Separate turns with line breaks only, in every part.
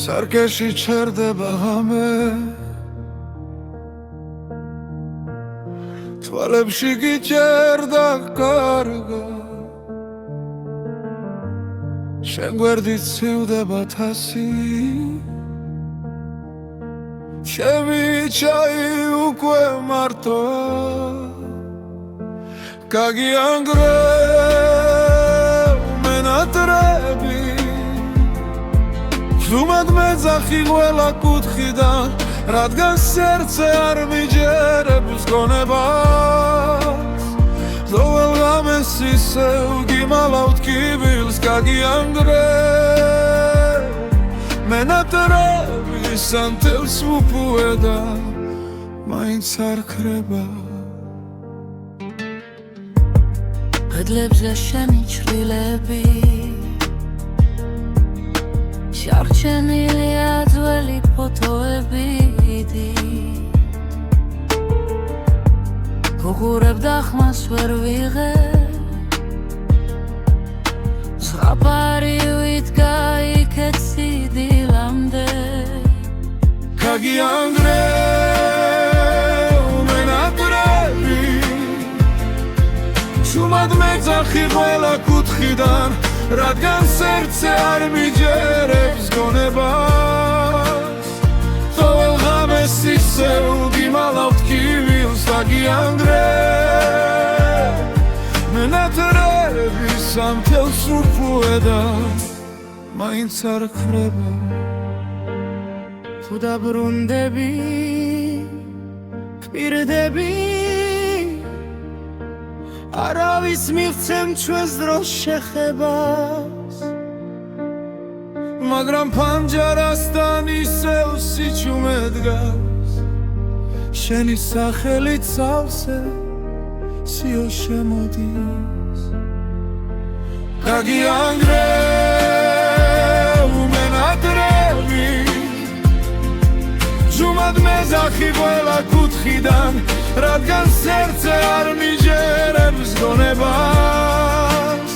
სარკეში ჩერდება ღამე თვალებში გიჭერდა კარგა შენ გვერდით ცივდება თასი ჩემი ჩაი უკვე მარტოა გაგიანგრევ მენატრები ზუმად მეძახი ყველა კუთხიდან რადგან სერце არ მიჯერებს გონებას ყოველ ღამეს ისევ გიმალავთ კიბილს გაგიანგრევ მენატრები სანთელს უპუე და მაინც არ ქრება
Ედლებზე შენი ჩრდილები შარჩენილია ძველი ფოტოები გუღურებ და ხმას ვერ ვიღებ ზღაპარი ვიდგა იქეთ სიდილამდე
გაგიანგრევ მენატრები Shumad metzakhi qvela kutkhidan Radgan sertse ar mijerebs gonebas Tovel ghames isev gimalavt kivils Gagiangrev Menatrevi samtels upueda Mains ar kreba
Tu dabrundebi Kpirdebi Aravis mivtsem ჩვენს დროს შეხებას
მაგრამ პანჯარასთან ისევ სიჩუმე დგას შენი სახელით სავსე სიო შემოდის გაგიანგრევ მენატრები ჟუმად მეძახი ყველა კუთხიდან რადგან სერце არ მიჯერებს გონებას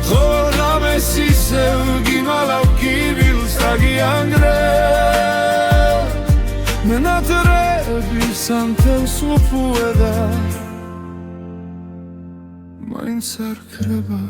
ყოველ ღამეს ისევ გიმალავ კიბილს გაგიანგრევ მენატრები სანთელს უპუე და მაინც არ ქრება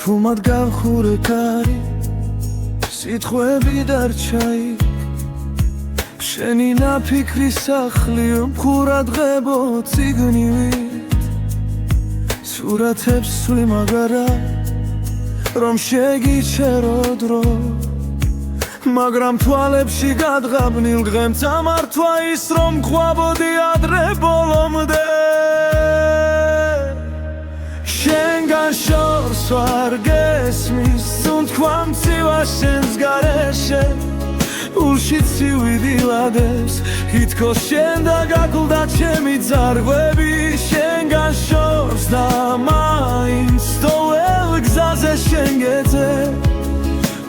Fumad gavkhure kari Sitkhvebi darcha ik Sheni napikri sakhli Mkhurad ghebo tsignivit Suratebs suli magara Rom shegichero dro Magram tvalebshi gadgabnil Ghem tamartva is rom khvabodi adre bolomde შენგან შორს ვარ გესმის თუნთქვამ ცივა შენს გარეშე ულში ცივიდილადებს თითქოს შენ დაგაკლდა ჩემი ძარღვები შენგან შორს და მაინც თოელ გზაზე შენ გეძე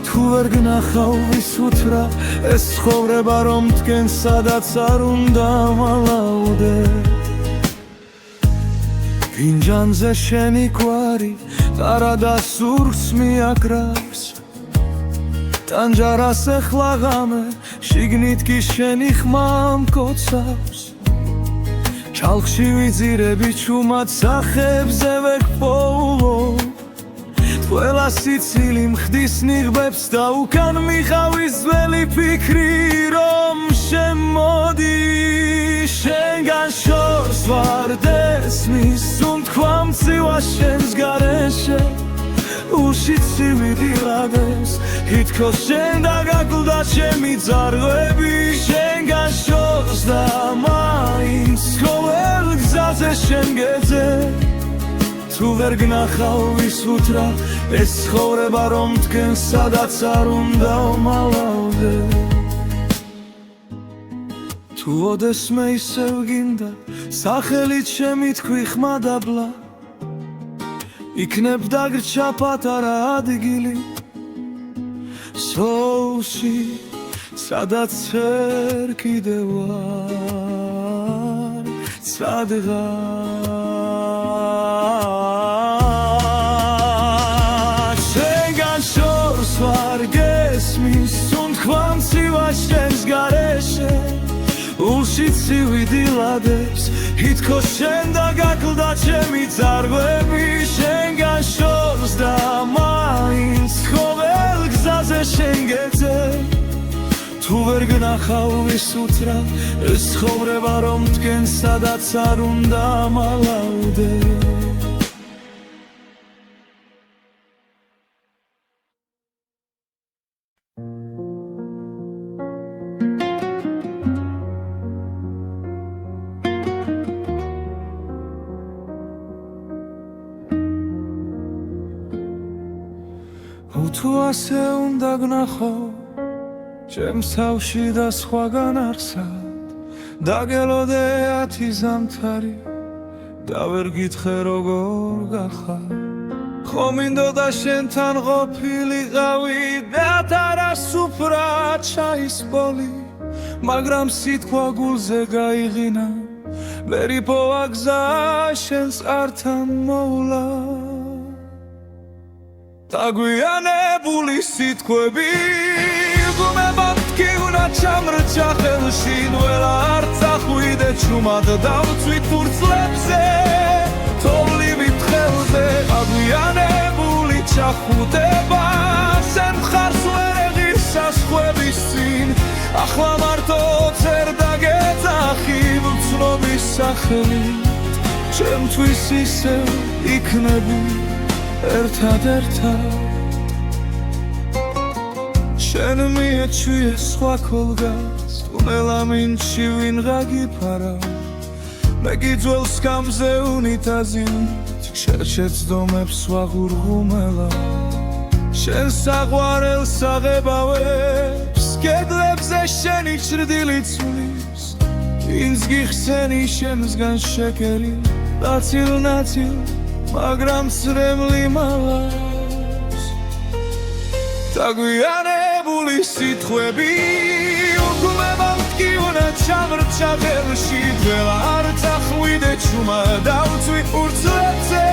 თუ ვერ გნახავ ვის უთრა ეს ცხოვრება რომ დგენ სადაც არ უნდა მალავდე Finjanze sheni kwari Tarada surks miakraks Tanjaras ეხლა ღამე Შიგნით კი შენი ხმა მკოცავს ჩალხში ვიძირები ჩუმად სახებზე ვექპოულობ ყველა სიცილი მხდის ნიღბებს და უკან მიყავის ძველი ფიქრი რომ შემოდი შენგან შორს ვარ დესმის თუნთქვამ ცივა შენს გარეშე ულში ცივიდილადებს თითქოს შენ დაგაკლდა ჩემი ძარღვები შენგან შორს და მაინც ყოველ გზაზე შენ გეძე თუ ვერ გნახავ ვის უთრა ეს ცხოვრება რომ თქვენ სადაც არ უნდა ვმალავდე თუ ოდესმე ისევ გინდა სახელით შემითქვი ხმადაბლა იქნებ დაგრჩა პატარა ადგილი სოუსი სადაც ვერ კიდევ ვარ სადღაც შენგან შორს ვარ გესმის თუნთქვამ ცივას შენს გარეშე ულში ცივი დილადებს ითქოს შენ და გაკლდა ჩემი წარღვები შენგან შორს და მაინც ყოველ გზაზე შენ გეძე თუ ვერ გნახავ ვის უთრა ეს ცხოვრება რომ თქვენ სადაც არ უნდა მალავდე თუ ასე უნდა გნახო ჩემს თავში და სხვაგან არსად დაგელოდე 10 ზამთარი და ვერ გითხრე როგორ გახარ ხომ მინდოდა შენთან ყოფილიყავი და თარასუფრა ჩაის ბოლი მაგრამ სიტყვა გულზე გაიღინა ვერ იპოვა გზა შენს ართან მოვლა დაგვიანებული სიტყვები გუმებად კი უნდა ჩამრჩა ხელში ნველა არ წახვიდე ჩუმად დავწვით ფურცლებზე თოვლივით ხელზე დაგვიანებული ჩახუტება შენ მხარს ვერ ეღირს საზღვრების წინ ახლა მარტო წერ დაგეძახი ვცნობის სახელით ჩემთვის ისევ იქნები ერთად შენ მიეჩვიე სხვა ქოლგას ტუნელა მინჩი ვინღა გიფარავ მე გიძველ სკამზე უნიტაზით შერჩეცდომებს ვაღურღუმელა შენ საყვარელს აღებავებს კედლებზე შენი ჭრდილი ცვლის ვინც გიხსენი შემსგან შეკერი ნაცილ მაგრამ წრემლი მალავს დაგვიანებული სიტყვები უგულებად კი უნდა ჩამრჩა ხელში ძველა არ წახვიდე ჩუმა დავწვი ფურცლებზე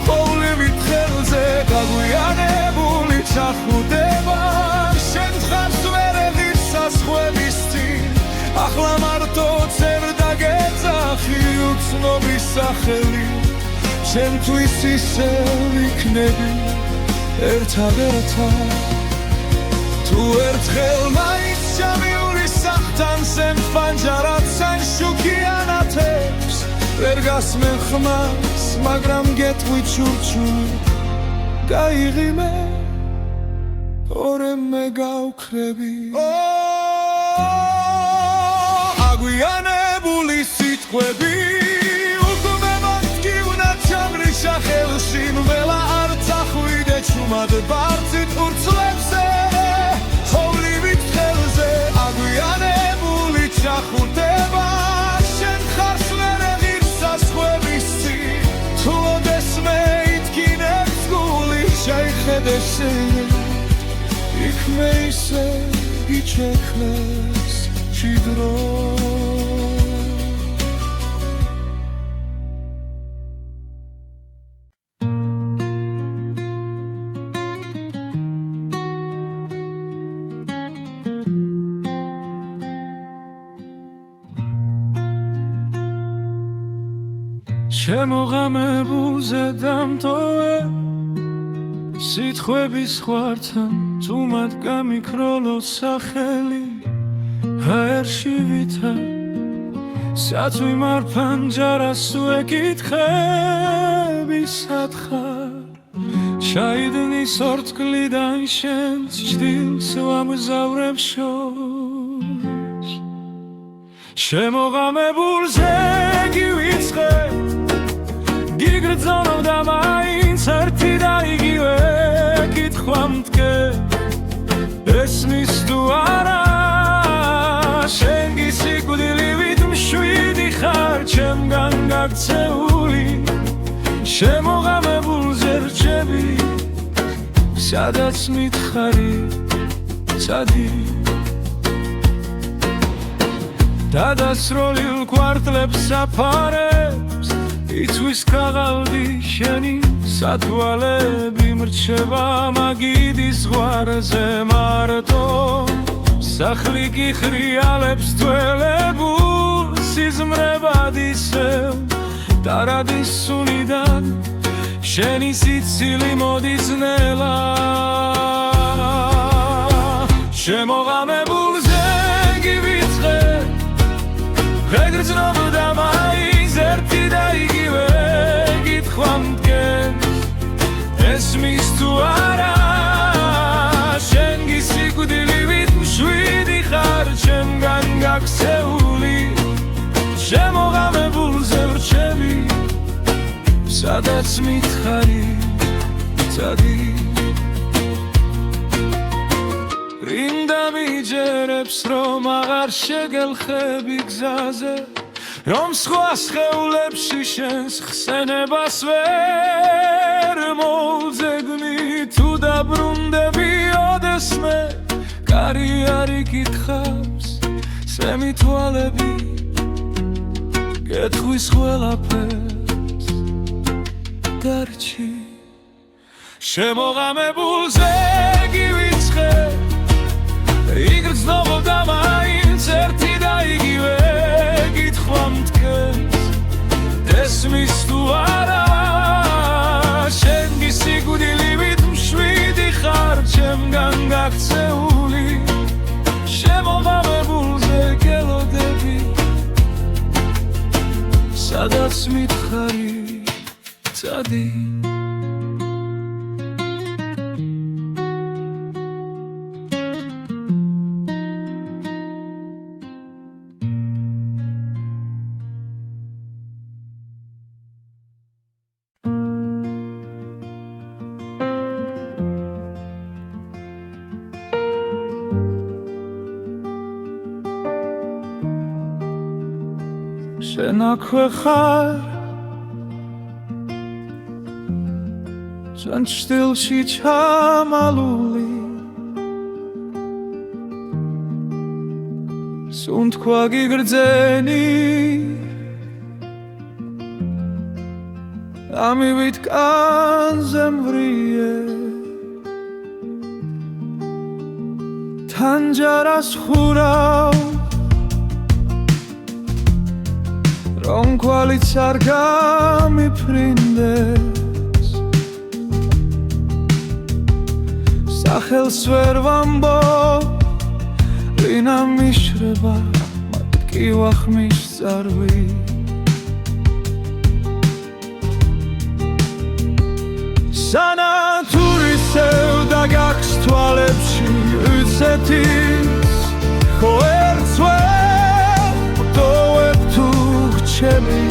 ყოვლივით ხელზე დაგვიანებული ჩახუტება შენ მხარს ვერ ეღირს საზღვრების წინ ახლა მარტო წერ დაგეძახი უცნობის სახელით ჩემთვის ისევ იქნები ერთად თუ ერთხელ მაინც ჩამიური სახთან სენ ფანჯარად სან შუქიანათებს ვერ გასმენ ხმას მაგრამ გეტყვი ჩურჩული გაიღიმე ორემ მე გავქრები აგვიანებული სიტყვები ხელში ნველა არ წახვიდე ჩუმად ბարձით ფურცლებზე თოვლივით ხელზე აგვიანებული ჩახუტება შენ მხარს ვერ ეღირს საზღვრების წინ თუ ოდესმე ითქინებს გული შეიხედე შენ იქ მე ისე იჩექნეს ჭიდრო შემოღამებულზე დამტოვე სიტყვების ხვართან თუ მათ გამიქროლოს სახელი ჰაერში ვითარ სათვი მარფანჯარას ვეკითხები სათხარ ჩაიდნის ორთქლიდან შენს ჭდილს ვამგზავრებ შორს შემოღამებულზე გივიწყე იგრძნობდა მაინც ერთი და იგივე კითხვა მткე ესმის თუ არა შენ გისიკვდილივით მშვიდი ხარ ჩემგან გაქცეული შემოღამებულზე რჩები სადაც მითხარი წადი დადასროლილ კვარტლებს საფარებს იცვის ქაღალდი შენი სათვალები მრჩება მაგიდის ზღვარზე მარტო სახლი კი ხრიალებს თველებულ სიზმრებად ისევ დარადის სუნიდან შენი სიცილი მოდის ნელა შემოღამებულზე გივიწყე ვეგრძნობდა მაინც ერთი და იგივე კითხვა მდგენს ესმის თუ არა შენ გისიკვდილივით მშვიდი ხარ ჩემგან გაქცეული შემოღამებულზე ვრჩები სადაც მითხარი წადი რინდა მიჯერებს რომ აღარ შეგელხები გზაზე რომ სხვა სხეულებში შენს ხსენებას ვერ მოვძებნი თუ დაბრუნდები ოდესმე კარი არ იკითხავს სემი თვალები გეტყვის ყველაფერს დარჩი შემოღამებულზე გივიწყე იგრძნობდა მაინც ერთი და იგივე კითხვა მткეს ესმის თუ არა შენ გისიკვდილივით მშვიდი ხარ ჩემგან გაქცეული შემოღამებულზე გელოდები სადაც მითხარი წადი შენ აქვე ხარ ჩვენ ჩრდილში ჩამალული სუნთქვა გიგრძენი ამივით კანზე მვრიე თანჯარას ხურავ რომ კვალიც არ გამიფრინდეს სახელს ვერ ვამბობ რინა მიშრება მათ კი ვახმის წარვი სანათურისევ და გაქვს თვალებში უცეთის ხო ერთს ვერ ვტოვებ თუ გრჩები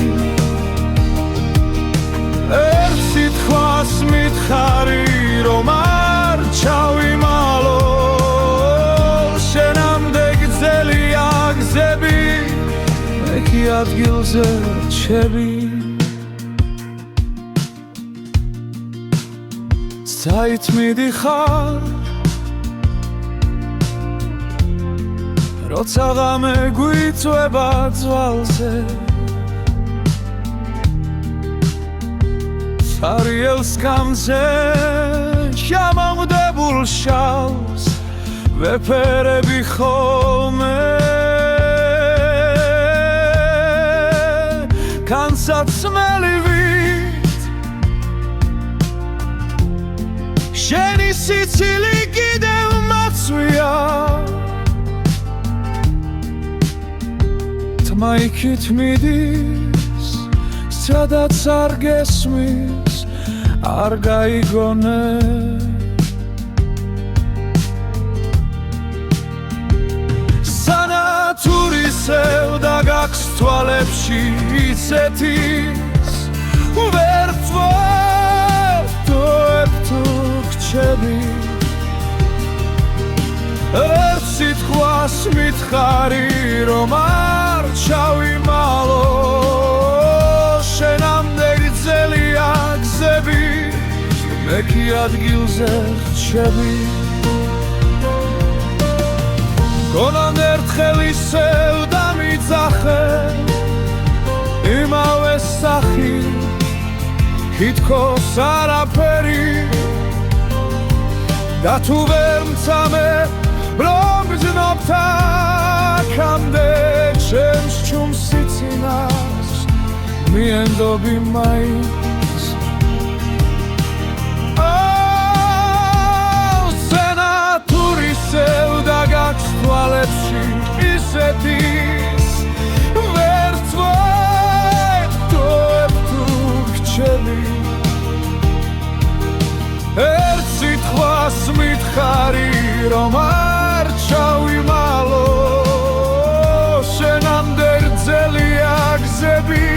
ერთ სიტყვას მითხარი რომ არ ჩავიმალო შენამდე გძელია გზები მე კი ადგილზე რჩები საით მიდიხარ როცა ღამე გვიწვება ძვალზე სარიელს გამზე შემამდებულ შალს ვეფერები ხოლმე განსაცმელივით შენი სიცილი კიდევ მაცვია თმა იქით მიდის სადაც არ გესმის არ გაიგონე სანათურისევ და გაქვს თვალებში ისეთის ვერც ვერთვებ თუ გრჩები ერთ სიტყვას მითხარი რომ არ ჩავიმალო შენამდე გრძელია გზები მე კი ადგილზე რჩები გონან ერთხელ ისევ დამიძახე იმავე სახი თითქოს არაფერი და თუ ვერ მცამე რომ გზნობთ აქამდე ჩემს ჩუმს სიცინას მიენდობი მაინც სენატურისევ დაგაქვს თვალებში ისეთის ვერთვებ თუ გრჩები ერთ სიტყვას მითხარი რომ არ ჩავიმალო შენამდე გრძელია გზები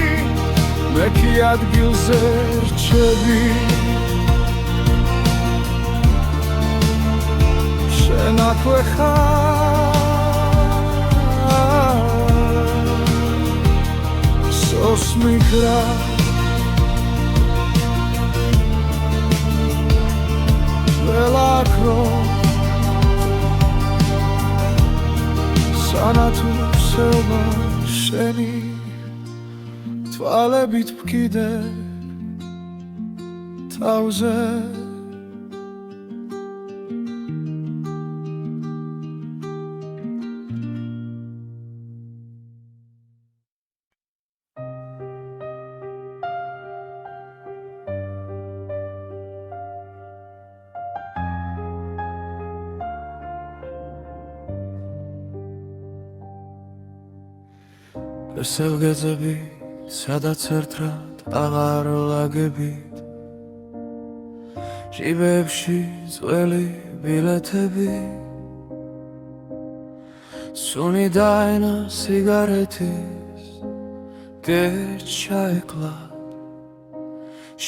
მე კი ადგილზე რჩები შენ აქვე ხარ სოსმიგრა ველაქრო სანათუ სევა შენი თვალებით ვკიდე თავზე სელგეძები სადაც ერთად აღარ ლაგებით ჟიბებში წველი ბილეთები სუნი დაენა სიგარეთის გერჩ ჩაეკლა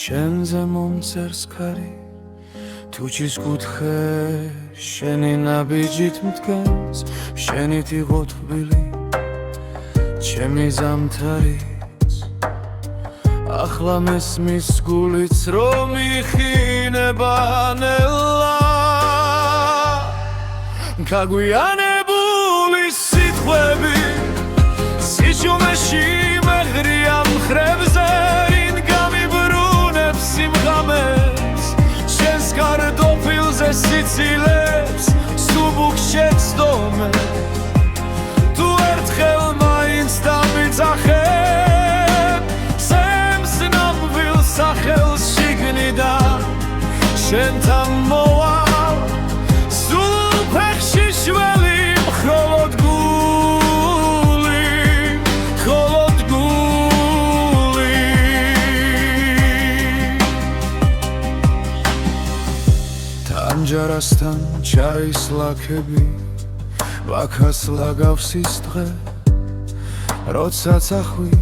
შენზე მომწერს ქარი თუჩის კუთხე შენი ნაბიჯით მდგენს შენით იყო თბილი ჩემი ზამთარიც ახლა მესმის გულიც რომ იხინება ნელა გაგვიანებული სიტყვები სიჩუმეში მეღრია მხრებზე რინ გამიბრუნებს სიმღამეს შენს კარტოფილზე სიცილებს სუბუქ შეცდომე თუ ერთხელ დამიძახებ სემს ნამვილ სახელს შიგნიდან შენთან მოვალ სულ ფეხში შველი მხოლოდ გული თანჯარასთან ჩაის ლაქები ვაქას ლაგავს ის დღე როცა წახვი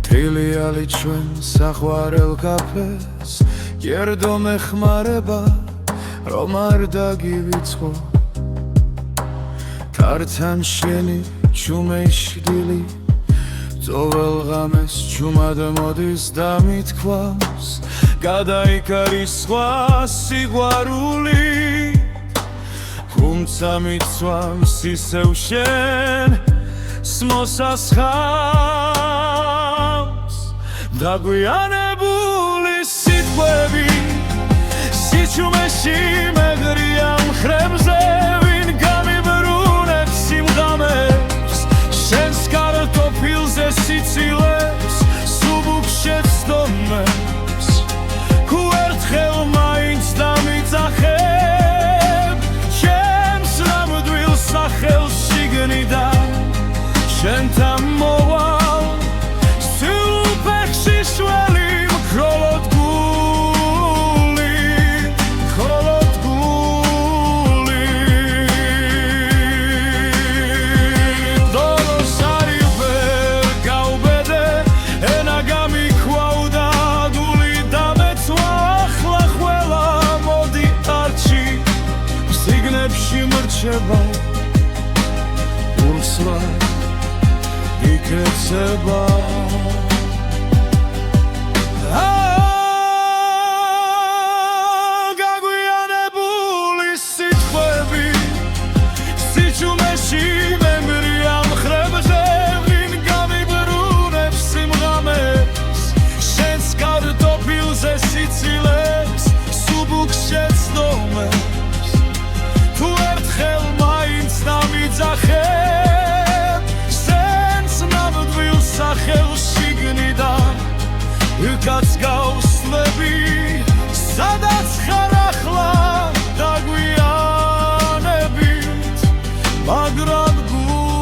თრილიალი ჩვენ საყვარელ კაფეს გერდო მეხმარება რომ არ დაგივიწყო თართან შენი ჩუმეშდილი ძოվել ღამეს ჩუმად მოდის და მithქვავს გადაიკარის სხვა სიყვარული თუმცა მიცვამს ისევ შენ მოსასხამს დაგვიანებული სიტყვები სიჩუმეში მეღრია მხრებზე ვინ გამიბრუნებს სიმღამებს შენს კარტოფილზე სიცილებს სუბუქ შეცდომებს თუ ერთხელ მაინც დამიძახებ ჩემს ნამდვილ სახელს შიგნიდან შენთან მოვალ სულ ფეხში შველი მხოლოდ გული დოლოს არის ვერ გაუბედე ენა გამიქვავდა დული სისხლსვა იკეცება გაგვიანებული სიტყვები სიჩუმეში მემრია მხრებზე ვინ გამიბრუნებს სიმღამეს შენს კარტოფილზე სიცილებს სუბუქს შეცდომებს თუ ერთხელ მაინც დამიძახებ სენს ნამდვილ სახელს შიგნიდან ვიღაც გავსვლები სადაც ხარ ახლა დაგვიანებით მაგრამ გული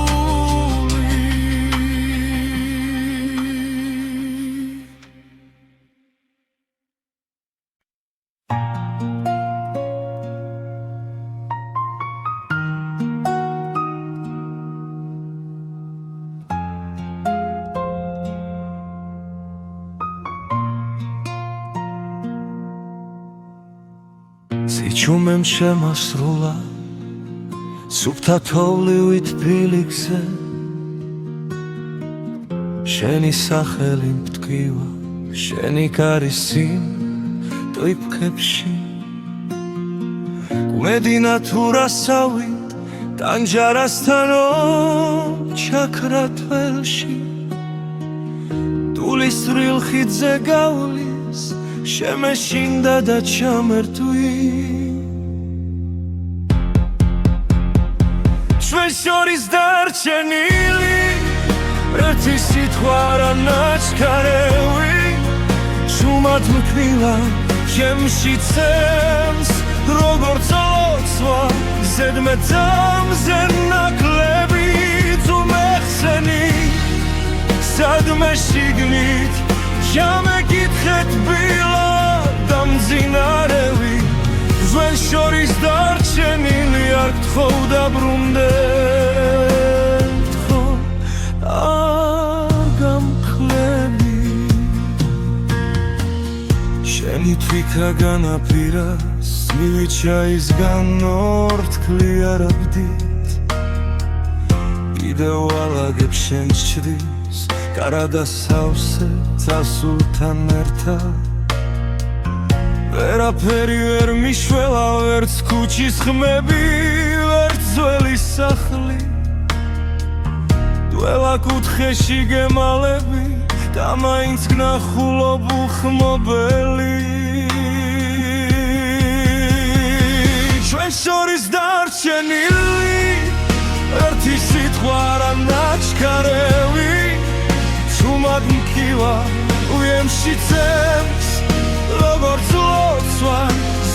სიჩუმემ შემასრულა სუფთა თოვლივით ფილიქზე შენი სახელი მტკივა შენი კარისი ტვიფქებში გუმედინა თუ რასავით ტანჯარასთანო ჩაქრა თველში ტულისრილ ხიდზე გავლის შემეშინდა და ჩამერთვი ჩვენ შორის დარჩენილი ერთი სიტყვა არა ნაჩქარევი შუმად მტკივა ჩემში ცემს როგორც ლოცვა ზედმეტამზე ნაკლები თუ მეხსენი სადმე შიგნით ჩამეკითხეთ ბილად დამძინარევი ჩვენ შორის დარჩენილი არ გთხოვ დაბრუნდეთ ხო არ გამკლები შენი თვითა განაპირას მივიჩაისგან ორთქლი არაბდით კიდევ ვალაგებ შენს ჩრდილს კარადა სავსე წასულთან ერთად ვერაფერი ვერ მიშველა ვერც ქუჩის ხმები ვერც ძველი სახლი დველა კუთხეში გემალები და მაინც გნახულობ უხმობელი ჩვენ შორის დარჩენილი ერთი სიტყვა არა ნაჩქარევი შუმად მკივა უემში ცემს როგორც ლოცვა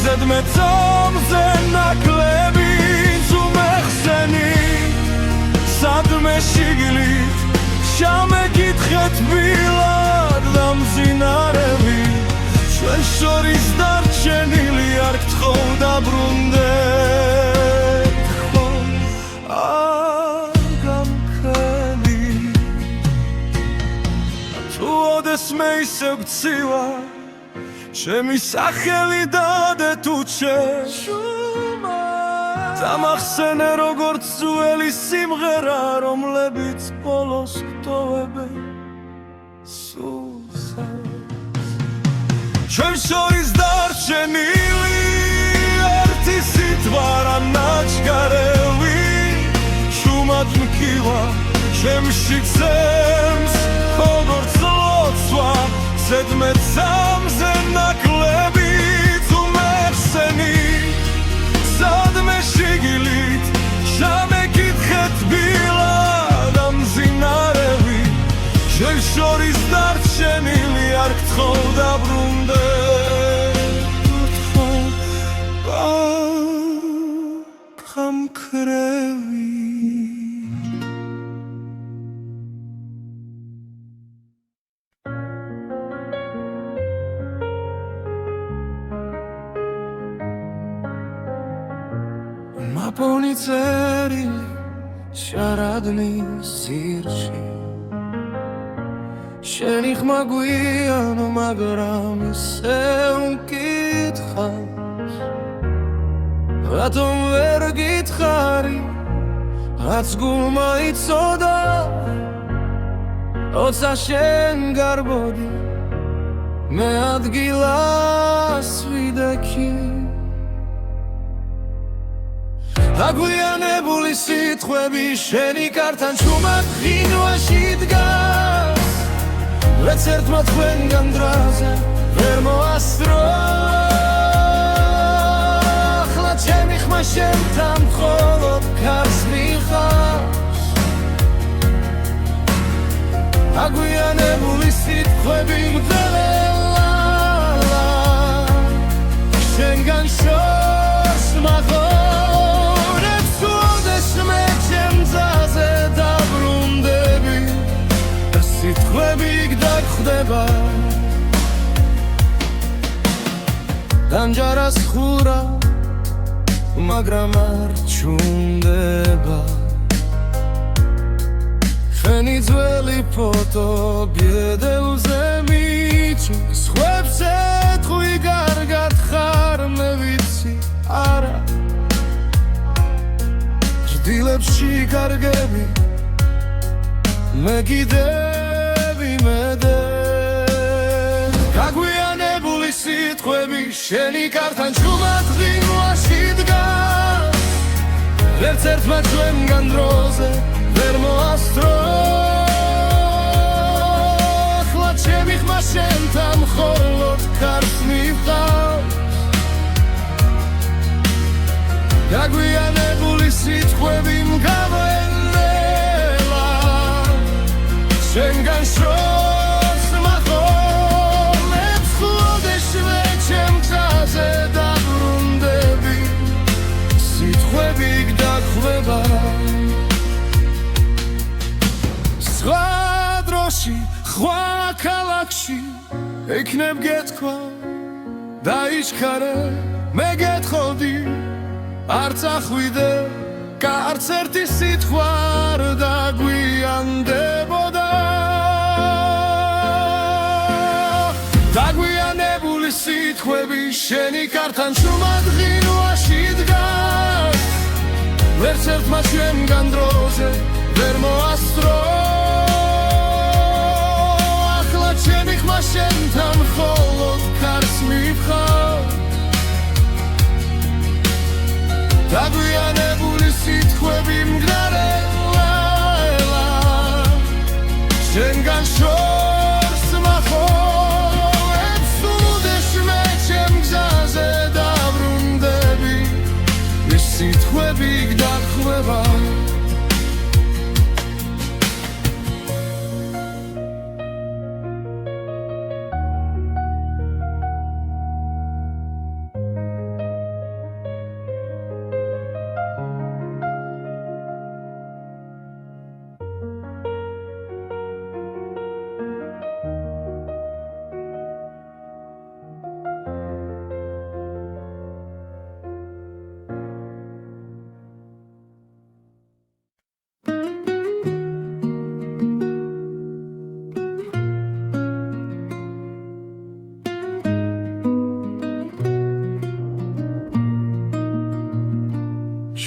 ზედმეტამზე ნაკლები თუ მეხსენი სადმე შიგნით ჩამეკითხეთ ბილად დამძინარევი ჩვენ შორის დარჩენილი არ გთხოვ დაბრუნდეთ ხო არ გამქრები თუ ოდესმე ისევ გცივა ჩემი სახელი დადე თუ შენ დამახსენე როგორც ძველი სიმღერა რომლებიც ბოლოს გტოვებენ სულსაც ჩვენ შორის დარჩენილი ერთი სიტყვა რა ნაჩქარევი შუმად მკივა ჩემში ცემს როგორც ლოცვა ზედმეტამზე ნაკლები თუ მეხსენი სადმე შიგნით ჩამეკითხეთ ბილად დამძინარევი ჩვენ შორის დარჩენილი არ გთხოვ დაბრუნდეთ ხო არ გამქრები მაპონი წერილი შარადნის ძირში შენი ხმა გვიანო მაგრამ ისე უმკითხავს რატომ ვერ გითხარი
რაც გულმა იცოდა როცა შენ გარბოდი მე ადგილას ვიდექი აგვიანებული სიტყვები შენი კართან ჩუმად ღინვაში დგას ვერც ერთმა თქვენგან დრაზე ვერ მოასწრო ახლა ჩემი ხმა შენთან მხოლოდ ქარს მიხავს აგვიანებული სიტყვები მგდელელა შენგან შორს მაღორებს უოდეს მე ჩემძაზე დაბრუნდები და სიტყვები გდაგხვდება დამჯარას ხურა მაგრამ არ ჩუნდება შენი ძველი ფოტო ბედელზე მიჩის ხვებს ეთხვი კარგად ხარ მე ვიცი არა ჭდილებში კარგები მე კიდევ იმედე გაგვიანებული სიტყვები შენი კართან ჩუმად ღინვაში დგას ვერც ერთმა ჩვენგან დროზე ვერ მოასწრო ახლა ჩემი ხმა შენთან მხოლოდ ქარს მივყავს გაგვიანებული სიტყვები მგავენელა შენგან შორს მახოლებს ხუდეს მე ჩემ გზაზე დაბრუნდები სიტყვები გდაგხვდება სხვა დროში სხვა ქალაქში ექნებ გეთქვა დაიჩქარე მე გეთხოვდი არ წახვიდე კარც ერთი სიტყვა არ დაგვიანდებოდა დაგვიანებული სიტყვები შენი კართან ჩუმად ღინვაში დგას ვერც ერთმა ჩვენგან დროზე ვერ მოასწრო ახლა ჩემი ხმა შენთან მხოლოდ ქარს მივყავს დაგვიანებული სიტყვები მგდარელა შენგან შორს მახოლებს უდეს მე ჩემ გზაზე დაბრუნდები ეს სიტყვები გდაგხვდება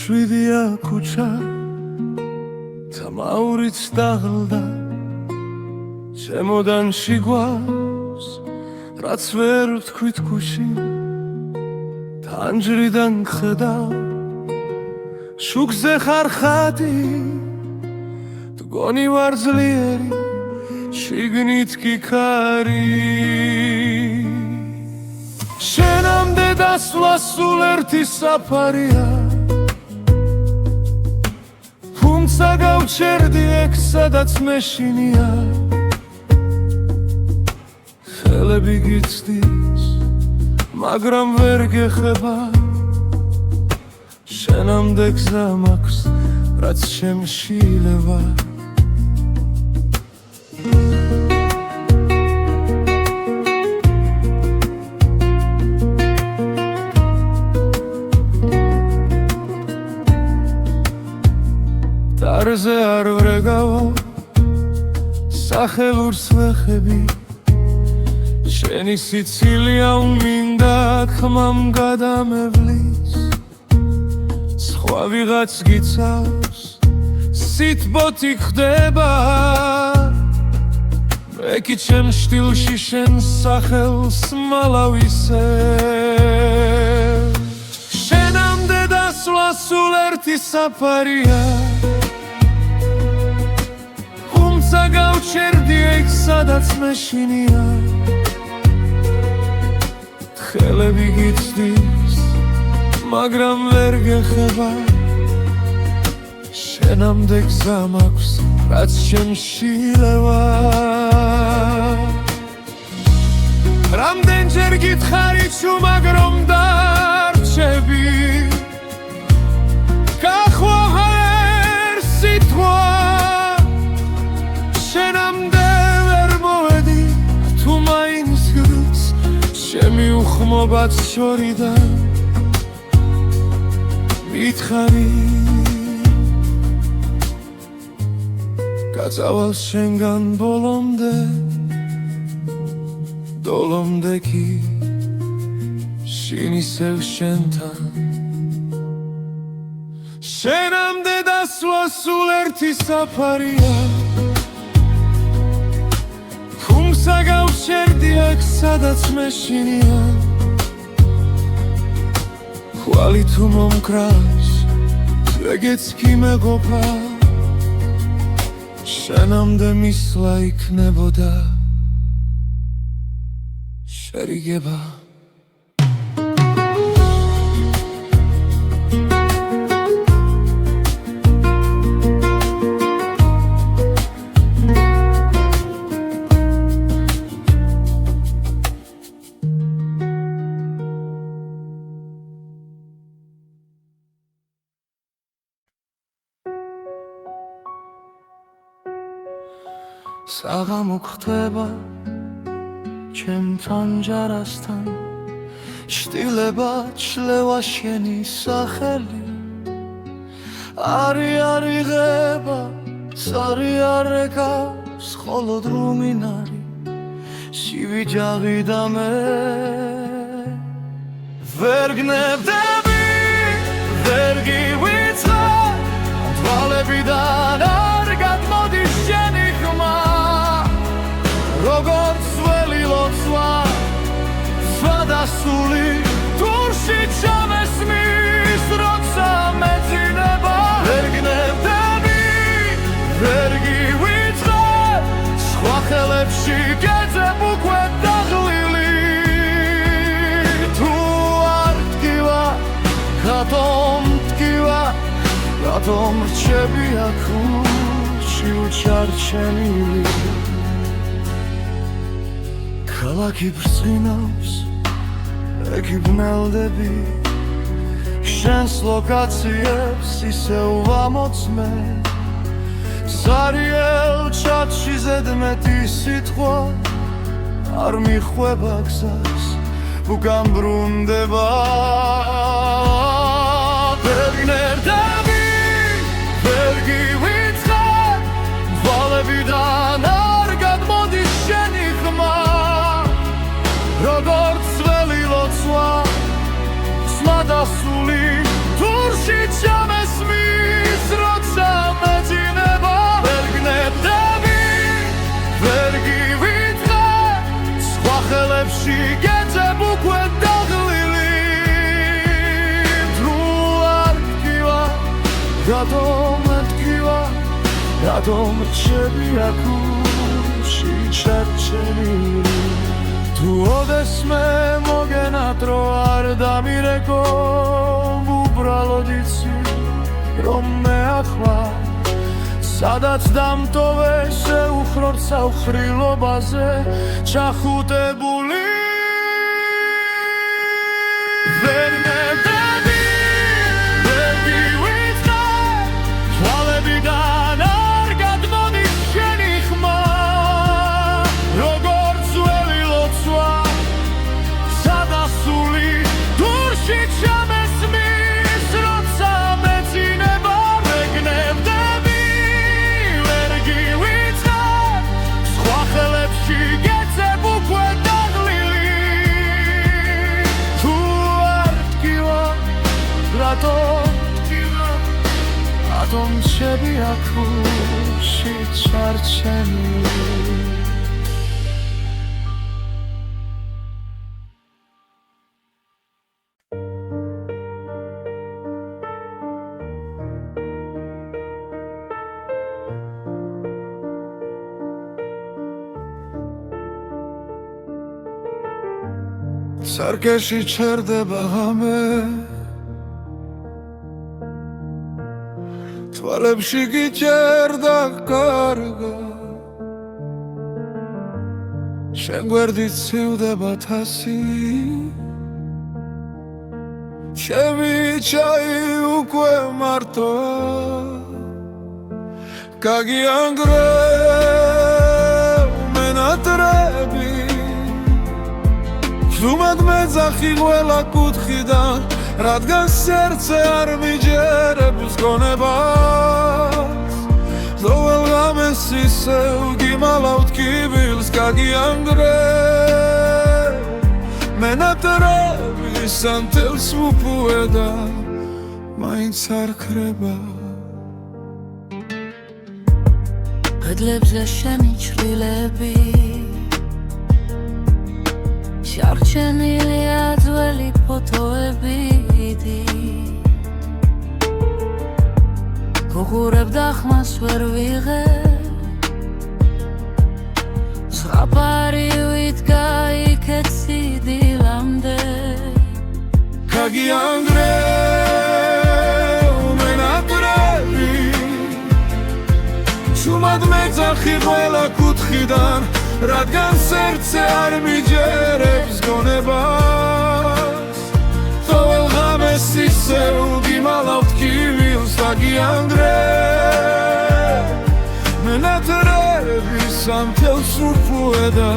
შვიდია ქუჩა თამაურიც დაღლდა ჩემოდანში გვავს რაც ვერ ვთქვით გუშინ თანჯრიდან ხედავ შუქზე ხარ ხატი მგონი ვარ ძლიერი შიგნით კი ქარი შენამდე დასვლა სულ ერთი საფარია გავჩერდი ეგ სადაც მეშინია ხელები გიცდის მაგრამ ვერ გეხება შენამდე გზა მაქვს რაც შემშილება არზე არ ვრეგავო სახელურს ვეხები შენი სიცილია უმინდა ხმამ გადამევლის სხვა ვიღაც გიცავს სიტბოთი ხდება ეკი ჩემ შტილში შენ სახელს მალავისე შენამდე დასვლა სულ ერთი საფარია თუმცა გავჩერდი იქ სადაც მეშინია ხელები გიცდის მაგრამ ვერ გეხება შენამდე გზა მაქვს რაც ჩემში ლევა რამდენჯერ გითხარი ჩუმად რომ დარჩები გახვაღა ერთ სიტყვა შენამდე ვერ მოვედი თუ მაინც გრძ ჩემი უხმობაც შორიდან მითხარი გაწავალ შენგან ბოლომდე დოლომდე კი შინ ისევ შენთან შენამდე დასვლა სულ ერთი საფარია თუმცა გავშერდი აქ სადაც მეშინია ხვალი თუ მომკრავს ეგეც კი მეყოფა შენამდე მისვლა იქნებოდა შერიგება
საღამო ხდება ჩემთან ჯარასთან შტილება ჩლევა შენი სახელი არი ღება სარი არეკავს ხოლო დრუმინარი სივიჯაღი და მე ვერ გნებდები ვერ გივიწყა თვალებიდან არ გადმოდის შენი ხმა როგორც ველი ლოცვა სვადასული თურში ჩამესმის როცა მეძინება ვერ გნებდები ვერ გივიწყე სხვა ხელებში გეძებ უკვე დაღლილი თუ არ ტკივა რატომ ტკივა რატომ რჩები აქ ურჩი უჩარჩენილი ქალაქი ბრწყინავს, ეკი ბნელდები შენს ლოკაციებს ისევ ვამოწმე ზარიელ ჩათში ზედმეტი სიტყვა არ მიხვება გზას უკან ბრუნდება ვერ გნებდები ვერ გივიწყე თვალებიდან არ გადმოდის შენი ხმა როგორც ველი ლოცვა სმადასული თურში ჩამესმის როცა მეძინება ვერ გნებდები ვერ გივიწყე სხვა ხელებში გეძებ უკვე დაღლილი თუ არ ტკივა რატომ ტკივა რატომ რჩები აქ ურჩი ჩარჩენილი თუ ოდესმე მოგენატრო არ დამირეკო უბრალოდ იცი რომ მე ახლა სადაც დამტოვე შეუხრორ საუხრილობაზე ჩახუტებული ვერ მევდები ვერ გივიწყე თვალებიდან არ გადმოდის შენი ხმა როგორც ველი ლოცვა სადასული დურში ჩამესმის როცა მეძინება ვერ გნებდები ვერ გივიწყე სხვა ხელებში გეძებ უკვე დაღლილი
რატომ შევი აქუში ჩარჩენილი სარკეში ჩერდება ღამე თვალებში გიჭერდა კარგა შენ გვერდით ცივდება თასი ჩემი ჩაი უკვე მარტოა გაგიანგრევ მენატრები ზუმად მეძახი ყველა კუთხიდან რადგან სერце არ მიჯერებს გონებას ზოვალ ღამეს ისევ გიმალავთ კიბილს გაგიანგრევ მენატრები სანთელს მუპუედა მაინც არ ქრება
კედლებზე შენი ჩრდილები შარჩენილია ძველი ფოტოები გუღურებ დახმას ვერ ვიღებ ზღაპარი ვიდგა იქეთ სიდილამდე
გაგიანგრევ მენატრები შუმად მეძახი ყველა კუთხიდან რადგან სერце არ მიჯერებს გონებას თოვალ ღამეს ისევ გიმალავთ კიბილს გაგიანგრევ მენატრები სანთელს უპუედა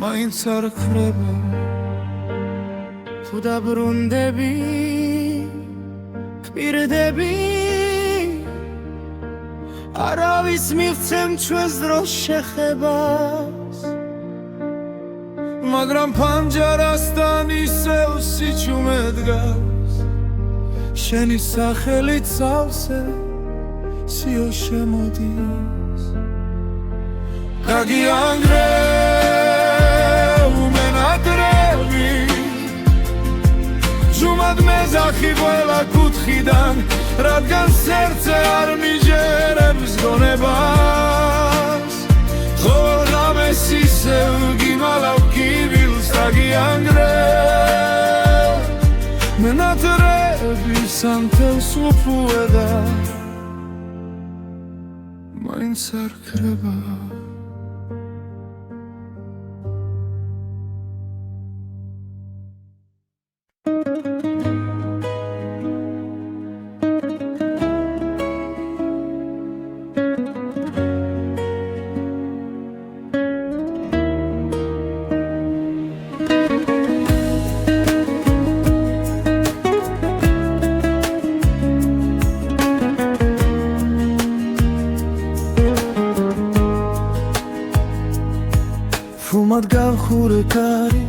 მაინც არ ქრება
თუ დაბრუნდები გპირდები არავის მივცემ ჩვენს დროს შეხებას
მაგრამ პანჯარასთან ისევ სიჩუმე დგას შენი სახელით სავსე სიო შემოდის გაგიანგრევ მენატრები ჟუმად მეძახი ყველა კუთხიდან რადგან სერце არ მიჯერებს გონებას ხოლ ღამეს ისევ გიმალავ კიბილს გაგიანგრევ მენატრები სანთელს უპუედა მაინც არ ქრება
ფუმად გავხურე კარი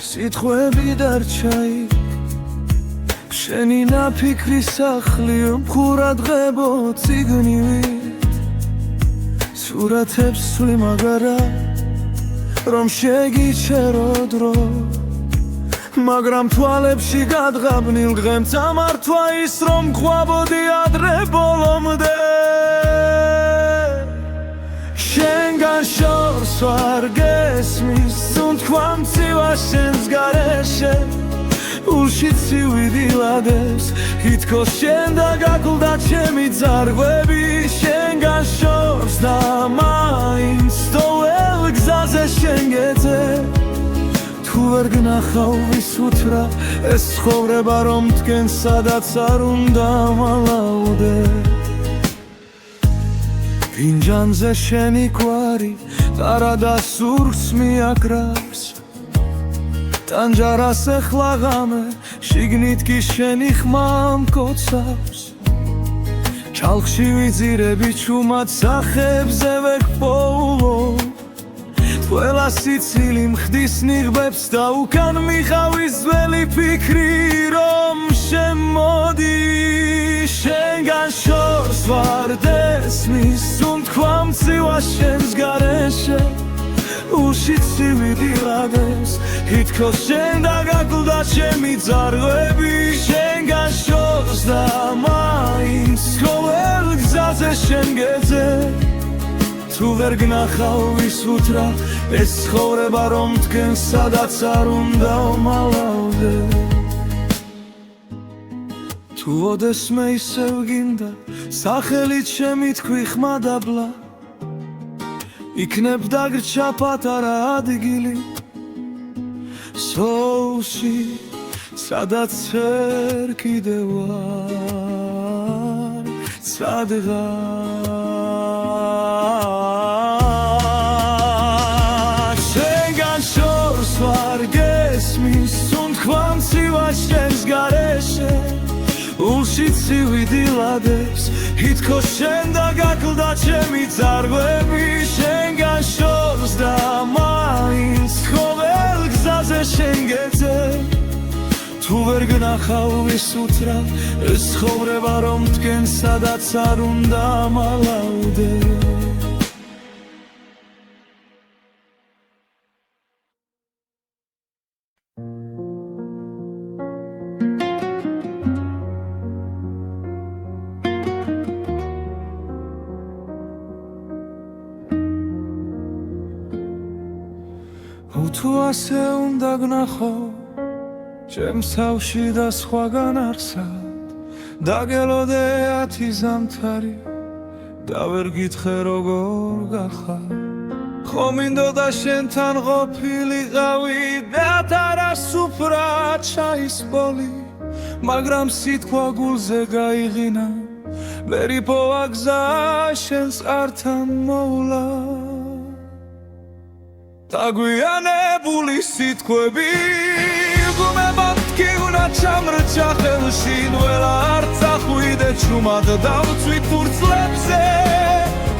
სიტყვები დარჩაი შენი ნაფიქრი სახლი მხურადღებო ციგნივით სურათებს ვსვი მაგარა რომ შეგიჩერო დრო მაგრამ თვალებში გადღაბნილ დღემ წამართვა ის რომ ყვაბოდი ადრე ბოლომდე შენგან შორს ვარ გესმის სუნთქვა მცივა შენს გარეშე ულში ცივიდილადებს ითქოს შენ და გაკლდა ჩემი ძარღვები შენგან შორს და მაინც სტოველ გზაზე შენ გეძე თუ ვერ გნახავ ვისუთრა ეს ცხოვრება რომ მდგენ სადაც არ უნდა მალავდე ფინჯანზე შენი კვარი ტარა და სურს მიაკრავს ტანჯარას ეხლა ღამე შიგნით კი შენი ხმა მკოცავს ჩალხში ვიძირები ჩუმად სახებზე ვეკპოულო თუ ყველა სიცილი მხდის ნიღბებს და უკან მიყავის ძველი ფიქრი რომ შემოდი შენგან შორს ვარ დესმის თქვა მცივა შენს გარეშე ულში ცივიდილადეს ითქოს შენ დაგაკლდა ჩემი ძარღვები შენგან შორს და მაინც ყოველ გზაზე შენ გეძე თუ ვერ გნახავ ვის უთრა ეს ცხოვრება რომ თქვენ სადაც არ უნდა ვმალავდე თუ ოდესმე ისევ გინდა სახელით ჩემი თქვი ხმადაბლა იქნებ დაგრჩა პატარა ადგილი სოუსი სადაც ვერ კიდევ ვარ სადღაც შენგან შორს ვარ გესმის თქვა მცივა შენს გარეშე ულში ცივიდილადებს ითქოს შენ დაგაკლდა ჩემი ძარღვები შენგან შორს და მაინც ყოველ გზაზე შენ გეძე თუ ვერ გნახავ ვის უთრა ეს ცხოვრება რომ თქვენ სადაც არ უნდა მალავდე თუ ასე უნდა გნახო ჩემს თავში და სხვაგან არსად დაგელოდე 10 ზამთარი და ვერ გითხრე როგორ გახარ ხომ მინდოდა შენთან ყოფილიყავი და თარასუფრა ჩაის ბოლი მაგრამ სიტყვა გულზე გაიღინა ვერ იპოვა გზა შენს ართან მოვლა დაგვიანებული სიტყვები გუმებად გიგუნა ჩამრჩა ხელში ნველა არ წახვიდე ჩუმად დავწვი ფურცლებზე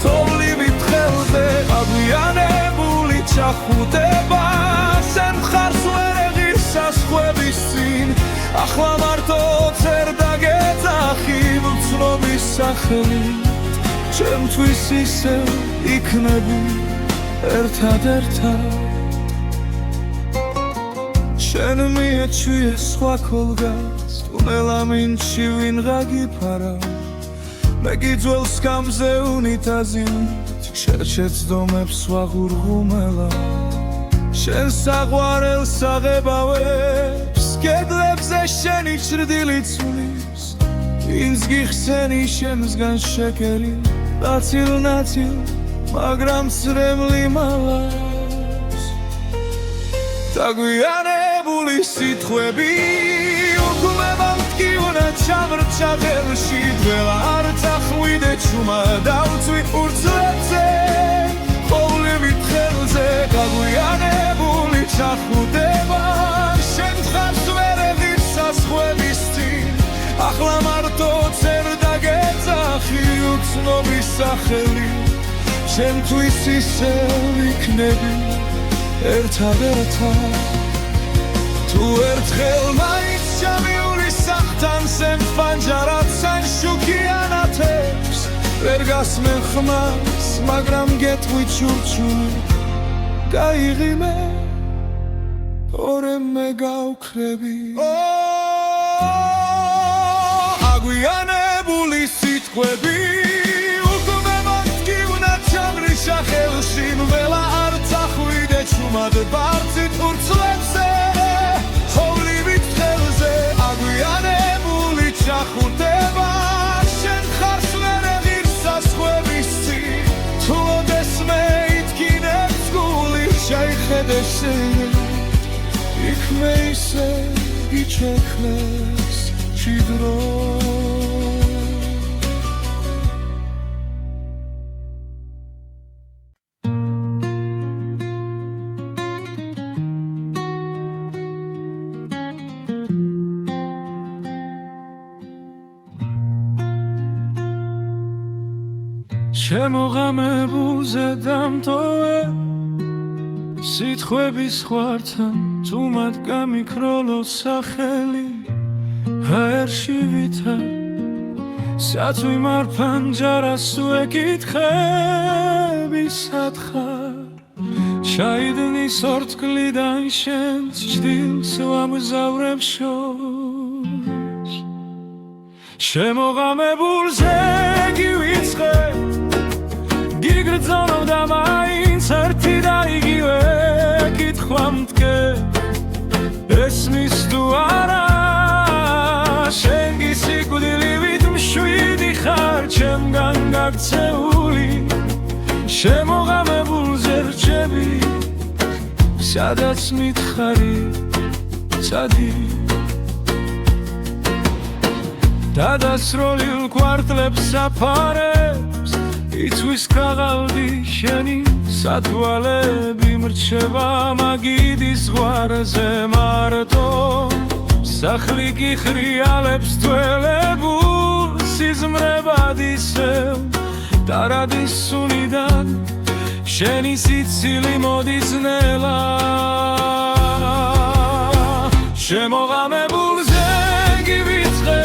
თოვლივით ხელზე დაგვიანებული ჩახუტება შენ ხარს ვერ ეღირს საზღვების წინ ახლა მარტო წერ დაგეძახი მცნობის სახელით ჩემთვის ისევ იქნები ერთად შენ მიეჩვიე სხვა ქოლგას თუნელა მინჩი ვინღა გიფარავ მე გიძველს გამზე უნიტაზით შერჩეცდომებს ვაღურღუმელა შენ საყვარელს აღებავებს კედლებზე შენი ჩრდილი ცulis ვინც გიხსენი შემსგან შეკერი ნაცილ მაგრამ სრემლი მალავს დაგვიანებული სიტყვები უკუნება მткиუნა ჩამრჩა ხელში დველა არ წახვიდე ჩუმა დავწვი ფურცლებზე ყოვლივით ხელზე დაგვიანებული ჩახუტება შენ ხარს ვერ ეღირს საზღვების წინ ახლა მარტო წერ დაგეძახი უცნობის სახელით ჩემთვის ისევ იქნები ერთად თუ ერთხელ მაინც ჩამიული სახთან სენ ფანჯარად სან შუქიანათებს ვერ გასმენ ხმას მაგრამ გეტყვი ჩურჩული გაიღიმე ორე მე გავქრები აგვიანებული სიტყვები ხელში ნველა არ წახვიდე ჩუმად ბარცით ფურცლებზე თოვლივით ხელზე აგვიანებული ჩახუტება შენ ხარს ვერ ეღირს საზღვების წინ თუ ოდესმე ითქინებს გული შეიხედე შენ იქ მე ისე გიჩექნეს ჭიდრო შემოღამებულზე დამტოვე
სიტყვების ხვართან თუმად გამიქროლო სახელი ჰაერში ვითარ სათვი მარფანჯარას ვეკითხები სათხარ ჩაიდნის ორთქლიდან შენს ჭდილს ვამგზავრებ შორს შემოღამებულ ზეგივიწყე გიგრძნობ და მაინც ერთი და იგივე კითხვა მდგენ ესმის თუ არა შენ გისიკვდილივით მშვიდი ხარ ჩემგან გაქცეული შემოღამებულზე რჩები სადაც მითხარი ცადი დადასროლილ კვარტლებს საფარებს იცვის ქაღალდი შენი სათვალები მრჩება მაგიდის ზღვარზე მარტო სახლი კი ხრიალებს თველებულ სიზმრებად ისევ დარადის სუნიდან შენი სიცილი მოდის ნელა შემოღამებულ ზეგივიწყე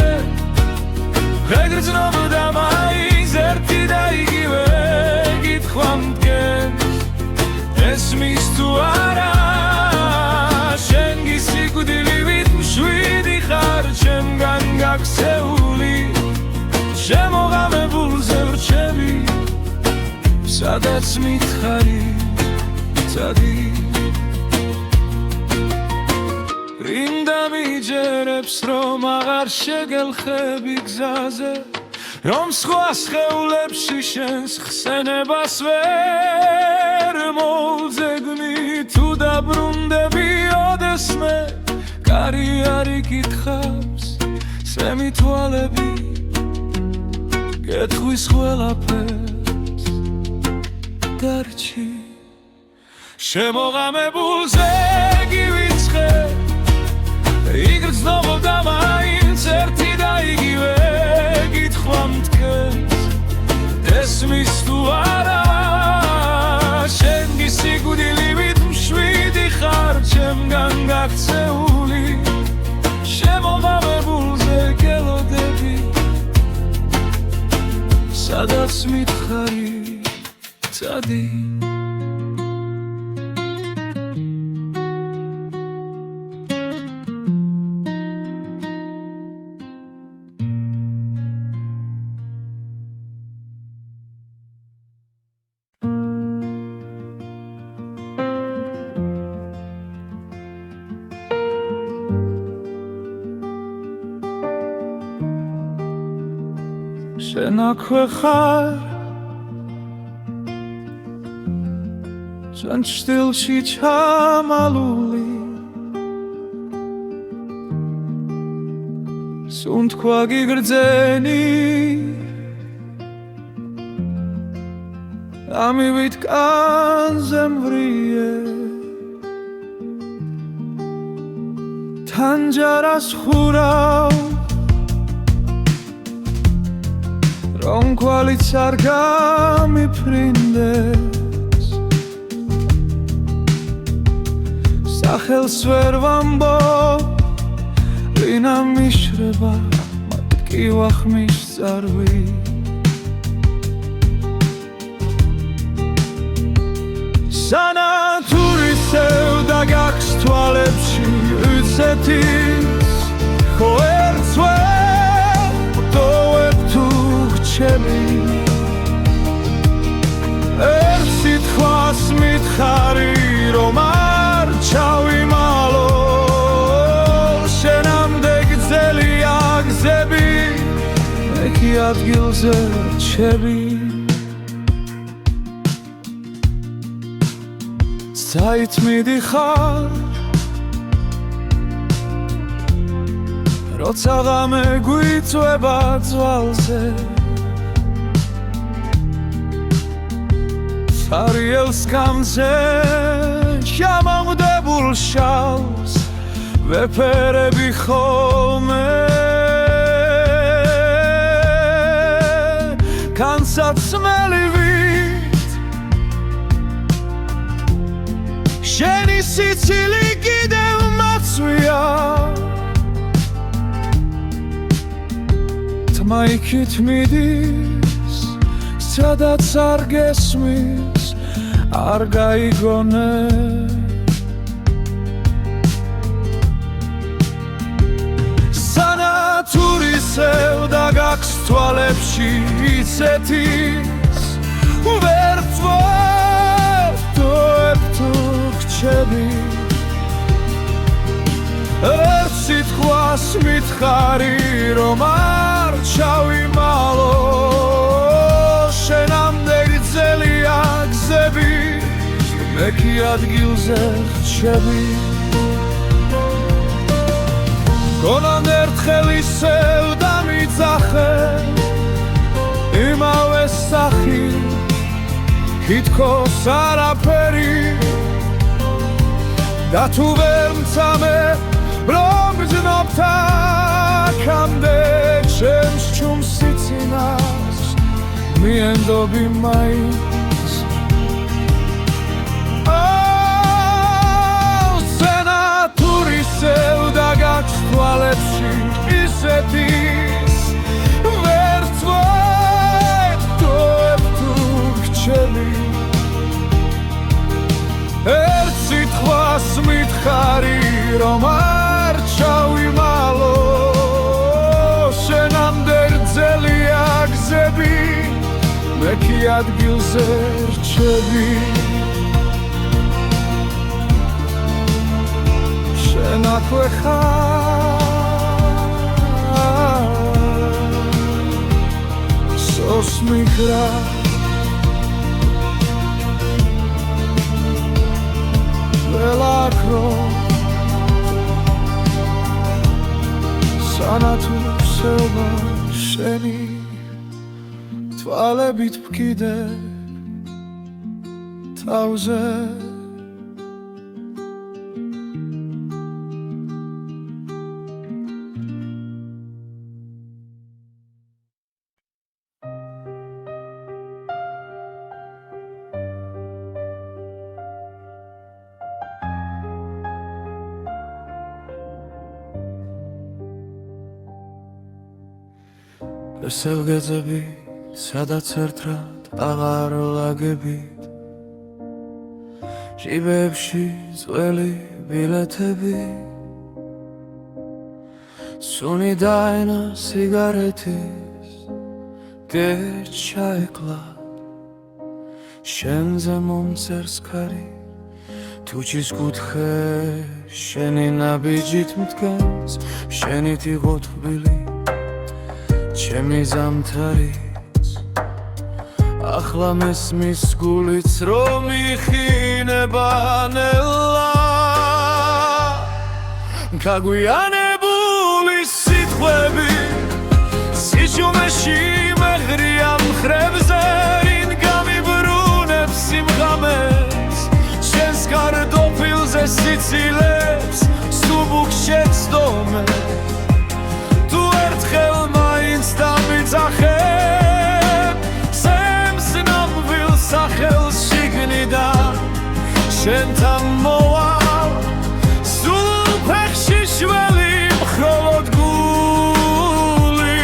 ვეგრძნობ და მაინც ერთი და იგივე კითხვა მდგენ ესმის თუ არა შენ გისიკვდილივით მშვიდი ხარ ჩემგან გაქცეული შემოღამებულზე რჩები სადაც მითხარი ცადი რინდა მიჯერებს რომ აღარ შეგელხები გზაზე რომ სხვა სხეულებში შენს ხსენებას ვერ მოვძებნი თუ დაბრუნდები ოდესმე კარი არ იკითხავს სემი თვალები გეტყვის ყველაფერს დარჩი შემოღამებულ ზეგივიწყე იგრძნობ და მაინც ერთი და იგივე კითხვა მდგენს ესმის თუ არა შენ გისიკვდილივით მშვიდი ხარ ჩემგან გაქცეული შემოღამებულზე გელოდები სადაც მითხარი ცადი შენ აქვე ხარ ჩვენ ჭდილში ჩამალული სუნთქვა გიგრძენი ამივით კანზე მვრიე თანჯარას ხურავ რომ კვალიც არ გამიფრინდეს სახელს ვერ ვამბობ ვინა მიშრება მათ კი ვახმის წარვი სანათურისევ და გაქვს თვალებში უცეთის ხო ერთს ვერ ვტოვებ თუ გრჩები ერთ სიტყვას მითხარი რომ არ ჩავიმალო შენამდე გძელია გზები მე კი ადგილზე რჩები საით მიდიხარ როცა ღამე გვიწვება ძვალზე სარიელ სკამზე შემომდებულ შალს ვეფერები ხოლმე განსაცმელივით
შენი სიცილი კიდევ მაცვია თმა იქით მიდის სადაც არ გესმის არ გაიგონე სანათურისევ და გაქვს თვალებში იცეთის ვერ ვწვევ თუ ხჩები ერთ სიტყვას მითხარი რომ არ ჩავიმალო შენამდე გრძელია გზები მე კი ადგილზე რჩები გონან ერთხელ ისევ დამიძახე იმავე სახი თითქოს არაფერი და თუ ვერ მცამე რომ გრძნობ აქამდე ჩემს ჩუმ სიცინას მიენდობი მაინც სენათურისევ და გაქვს თვალებში ისეთის ვერ ვწვევ თუ გრჩები ერთ სიტყვას მითხარი რომ არ ჩავიმალო შენამდე გრძელია გზები მე კი ადგილზე რჩები შენ აქვე ხარ სოსმიგრა ველაქრო სანათურისევა შენი თვალებით ვკიდე თავზე ესელგეძები სადაც ერთად აღარ ლაგებით ჟიბებში წველი ბილეთები სუნი დაენა სიგარეთის გერჩ ჩაეკლა შენზე მომწერს ქარი თუჩის კუთხე შენი ნაბიჯით მდგას შენით იყო თბილი ჩემი ზამთარიც ახლა მესმის გულიც რომ იხინება ნელა გაგვიანებული სიტყვები სიჩუმეში მეღრია მხრებზე რინ გამიბრუნებს სიმღამეს შენს კარტოფილზე სიცილებს სუბუქ შეცდომე თუ ერთხელ დამიძახებ სემს ნამვილ სახელს შიგნიდან შენთან მოვალ სულ ფეხში შველი მხოლოდ გული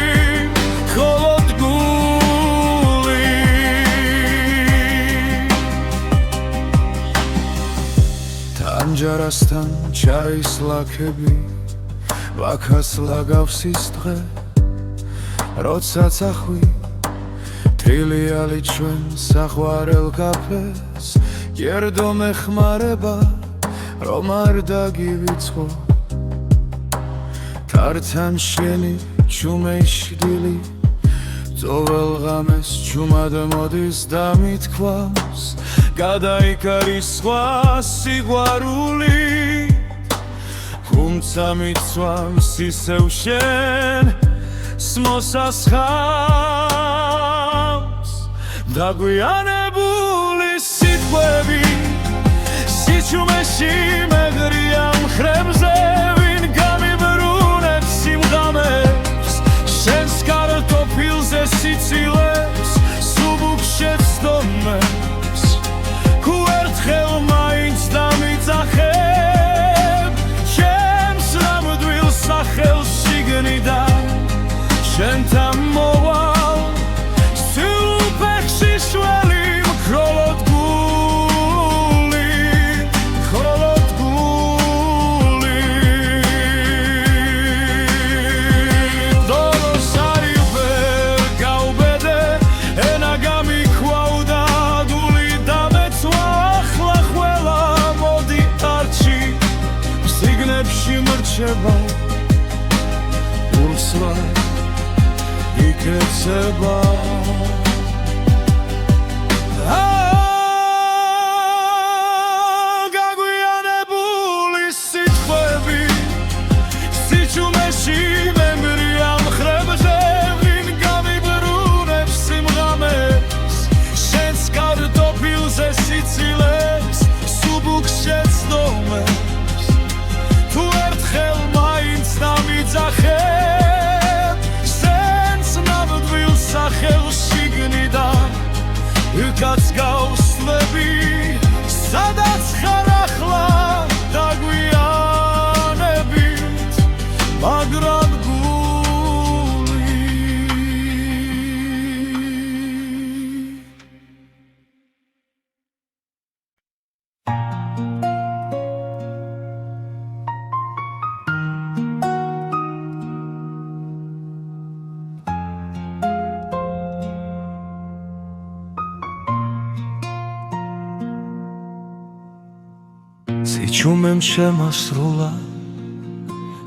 თანჯარასთან ჩაის ლაქები ვაქას ლაგავს ის დღე როდესაც ახვი თრილიალი ჩვენ საყვარელ კაფეს გერდო მეხმარება რომ არ დაგივიწყო თართან შენი ჩუმეშდილი ძოվել ღამეს ჩუმად მოდის და მithქვავს გადაიკარის სხვა სიყვარული თუმცა მიცვამს ისევ შენ მოსასხამს დაგვიანებული სიტყვები სიჩუმეში მეღრია მხრებზე ვინ გამიბრუნებს სიმღამებს შენს კარტოფილზე სიცილებს სუბუქ შეცდომებს თუ ერთხელ მაინც დამი რჩება ურსვა იქეცება გაგვიანებული სიტყვები სიჩუმეში მემრია მხრებზე ვინ გამიბრუნებს სიმღამეს შენს კარტოფილზე სიცილებს სუბუქს შეცდომებს თუ ერთხელ მაინც დამიძახებ შენს ნამდვილ სახელს შიგნიდან უკაც გავსვლები სადაც ხარ ახლა დაგვიანებით მაგრამ გული სიჩუმემ შემასრულა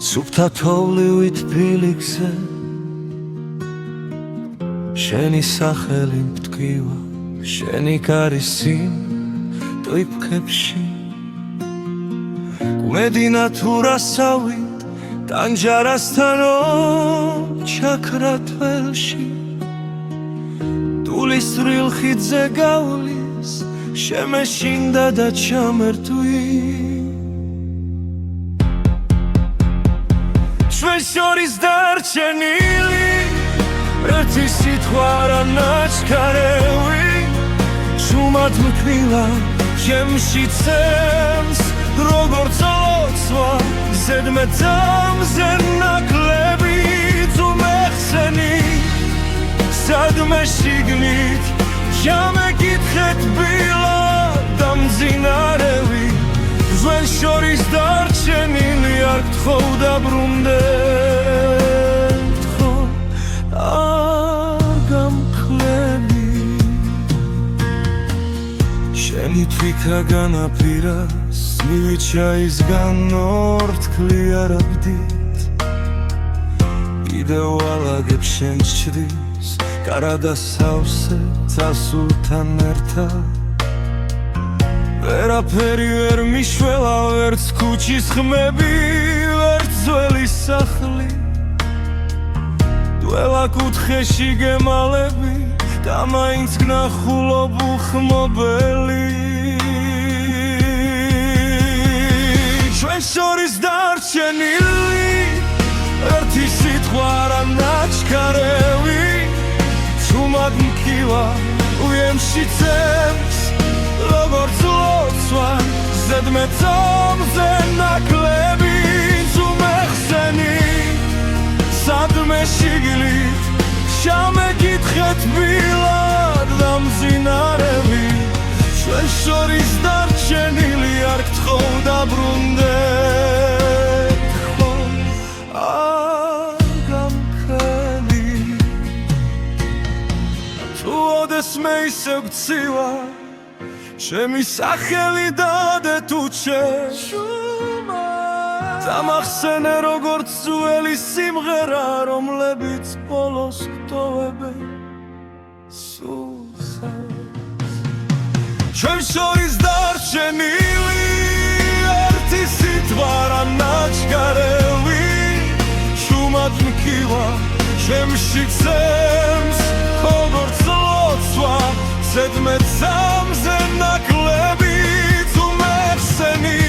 სუფთა თოვლივით ფილიქზე შენი სახელი მტკივა შენი კარისი ტვიფქებში კუმედინა თურასავით ტანჯარასთანო ჩაქრა თველში ტულისრილ ხიდზე გავლის შემეშინდა და ჩამერთვი ჩვენ შორის დარჩენილი ერთი სიტყვა არა ნაჩქარევი შუმად მქვილა ჩემში ცემს როგორც ლოცვა ზედმეტამზე ნაკლები თუ მეხსენი სადმე შიგნით ჩამეკითხეთ ბილად დამძინარევი ჩვენ შორის დარჩენილი არ გთხოვ დაბრუნდეთ ხო არ გამკლები შენი თვითა განაპირას მივიჩაისგან ორთქლი არაბდით კიდევ ალაგებ შენს ჩრდილს კარადა სავსე წასულთან ერთად ვერაფერი ვერ მიშველა ვერც ქუჩის ხმები ვერც ძველი სახლი დველა კუთხეში გემალები და მაინც გნახულობ უხმობელი ჩვენ შორის დარჩენილი ერთი სიტყვა არა ნაჩქარევი შუმად მქივა უემში ცემს როგორც ლოცვა ზედმეტამზე ნაკლები თუ მეხსენი სადმე შიგნით ჩამეკითხეთ ბილად დამძინარევი ჩვენ შორის დარჩენილი არ გთხოვ დაბრუნდეთ ხო არ გამქრები თუ ოდესმე ისევ გცივა ჩემი სახელი დადე თუ შენ დამახსენე როგორც ძველი სიმღერა რომლებიც ბოლოს გტოვებენ სულსაც ჩვენ შორის დარჩენილი ერთი სიტყვა რა ნაჩქარევი შუმად მქივა ჩემში ცემს როგორც ლოცვა ზედმეტამზე ნაკლები თუ მეხსენი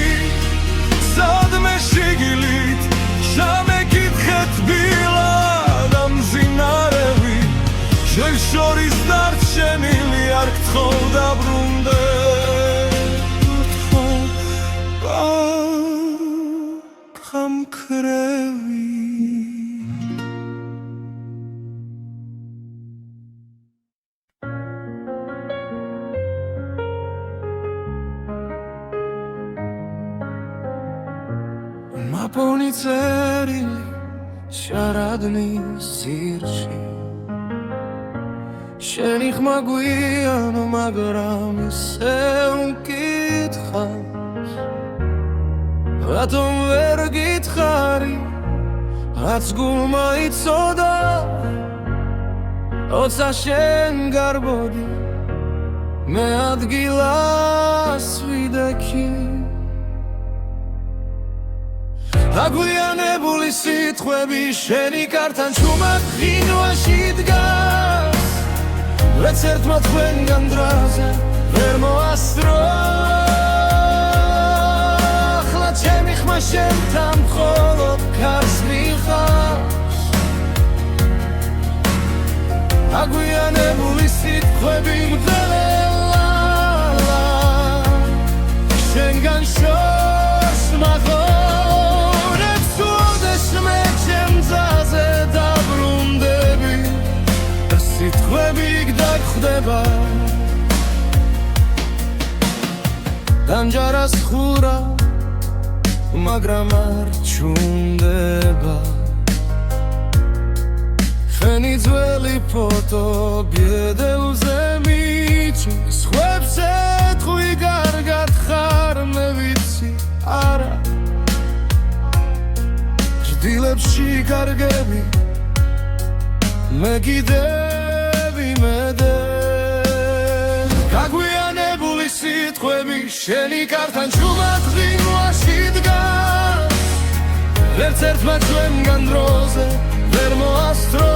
სადმე შიგნით ჩამეკითხეთ ბილად დამძინარევი ჩვენ შორის დარჩენილი არ გთხოვ დაბრუნდეთ გამქრევი მაპონი წერილი შარადნის ძირში შენი ხმა გვიანო მაგრამ ისე უმკითხავს
რატომ ვერ გითხარი რაც გულმა იცოდა როცა შენ გარბოდი მე ადგილას ვიდექი აგვიანებული სიტყვები შენი კართან ჩუმად ღინვაში დგას ვერც ერთმა თქვენგან დრაზე ვერ მოასწრო ახლა ჩემი ხმა შენთან მხოლოდ ქარს მიხავს აგვიანებული სიტყვები მგველელა შენგან შორს მაღორებს უდეს მე ჩემძაზე დაბრუნდები და სიტყვები გდაგხვდება დამჯარას ხურა მაგრამ არ ჩუნდება შენი ძველი ფოტო ბედელზე მიჩის ხვებს ეთხვი კარგად ხარ მე ვიცი არა ჭდილებში კარგები მე კიდევ იმედე გაგვიანებული სიტყვები შენი კართან ჩუმად ღინვაში დგას ვერც ერთმა ჩვენგან დროზე ვერ მოასწრო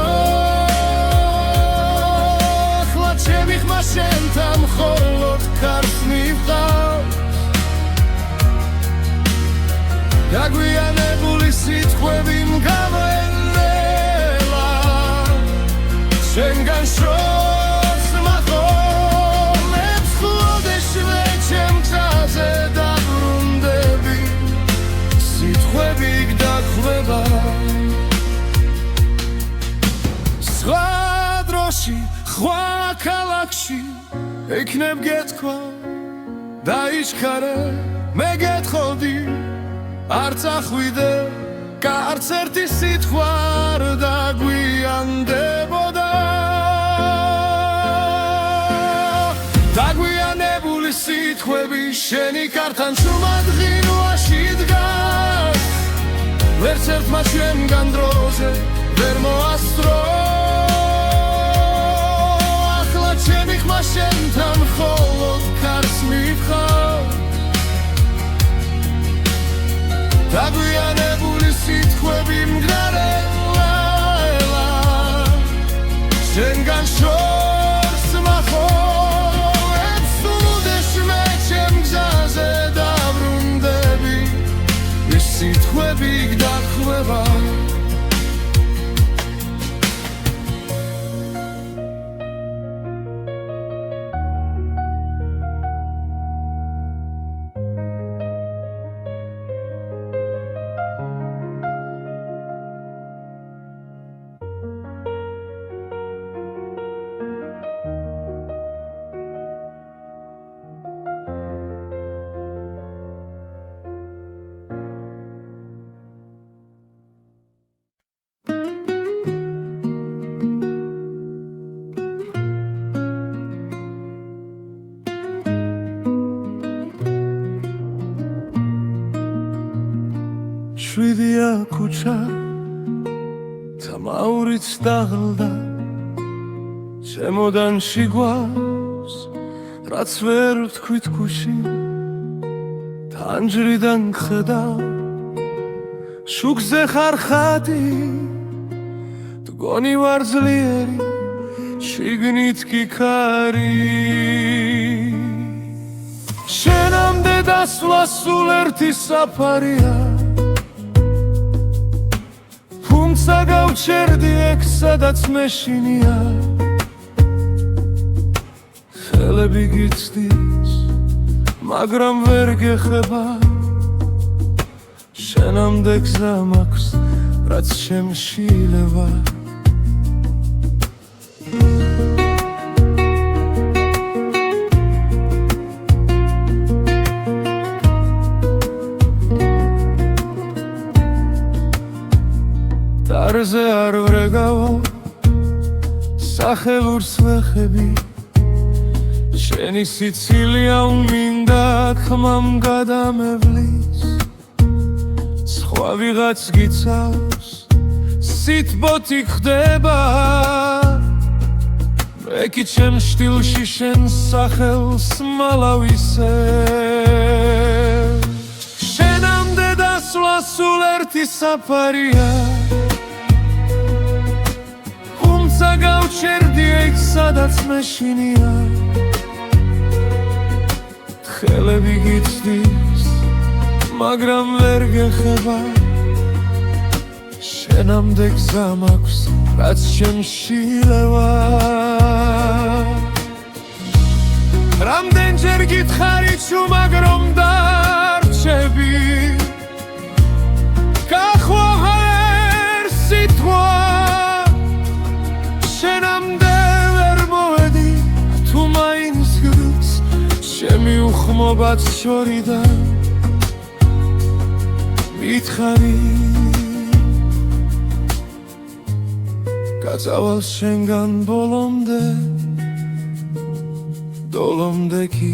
ახლა ჩემი ხმა შენთან მხოლოდ ქარს მივყავს გაგვიანებული სიტყვები მგაველა შენგან შორს მაღორებს ხუდეს მე ჩემთაზე დაბრუნდები სიტყვები გდაგხვდება სხვა დროში სხვა ქალაქში ექნებ გეთქვა დაიჩქარე მე გეთხოვდი არ წახვიდე კარც ერთი სიტყვა არ დაგვიანდებოდა დაგვიანებული სიტყვები შენი კართან ჩუმად ღინვაში დგას ვერც ერთმა ჩვენგან დროზე ვერ მოასწრო ახლა ჩემი ხმა შენთან მხოლოდ ქარს მივყავს დაგვიანებული სიტყვები მგრარელა შენგან შორს მახორებს უდეს მე ჩემ გზაზე დაბრუნდები ის სიტყვები გდაგხვდება შვიდია ქუჩა თამაურიც დაღლდა შემოდანში გვავს რაც ვერ ვთქვით ქუში თანჯრიდან ხედავ შუქზე ხარ ხატი მგონი ვარ ძლიერი შიგნით კი ქარი შენამდე დასვლა სულ ერთი საფარია თუმცა გავჩერდი ეგ სადაც მეშინია ხელები გიცდის მაგრამ ვერ გეხება შენამდე გზა მაქვს რაც შემშილება დარზე არ ვრეგავო სახელურს ვეხები შენი სიცილია უმინდა ხმამ გადამევლის სხვა ვიღაც გიცავს სიტბოთი ხდება მე კი ჩემ შტილში შენ სახელს მალავისე შენამდე დასვლა სულ ერთი საფარია თუმცა გავჩერდი ეგ სადაც მეშინია ხელები გიცდის მაგრამ ვერ გეხება შენამდე გზა მაქვს რაც ჩემში ლევა რამდენჯერ გითხარი ჩუმაგ რომ დარჩები გახვალა ერთ სიტყვა შენამდე ვერ მოვედი თუ მაინც გრს ჩემი უხმობაც შორიდან მითხარი გაწავალ შენგან ბოლომდე დოლომდე კი